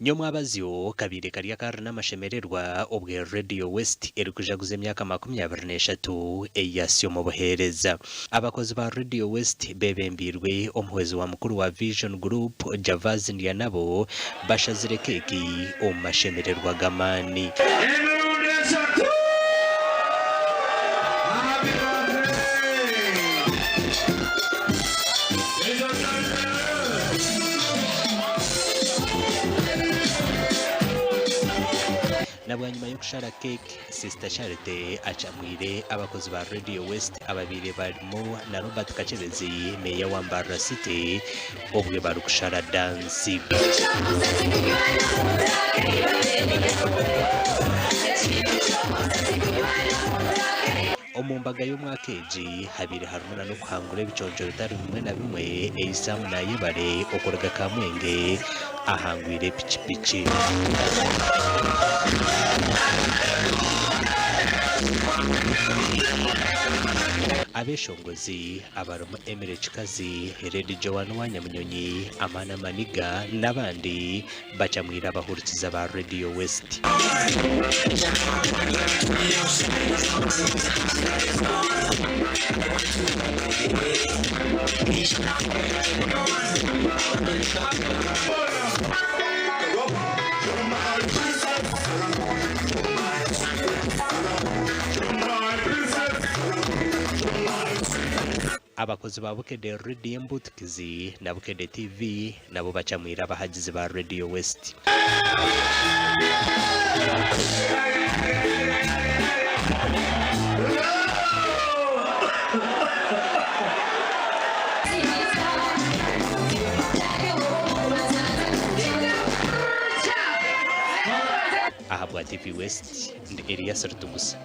nyoma abazio kabire kariya karna amashemererwa obwe Radio West eri kujaguza emyaka 23 eyasyo mu buheereza. Abakozi ba Radio West bebembirwe omuhwezi wa mukuru wa Vision Group Javazi Ndianabo bashazire keki omashemererwa gamani. Nabwanyuma yo kushara cake Sister Charity acamwire abakozi ba Radio West ababire barimo na Robert Kachebezi meya wa MBARARA City obwe bari kushara dance. Omumbaga y'umwakeji habire harumuna no kuhangura ibiconjo bitari bimwe na bimwe eisamu na yibare okorega kamwenge ahangwire pichipichi. Abeshongozi abaroma Emere Chikazi Red Joan wa Nyamunyonyi Amana Maniga n'abandi bacamwira abahurikiza ba Radio West. Abakozi ba Bukede Radio Mbutkizi na Bukede TV nabo bacamwira abahagizi ba Radio West. Ahabwa TV West ndi Elias Rutugusa.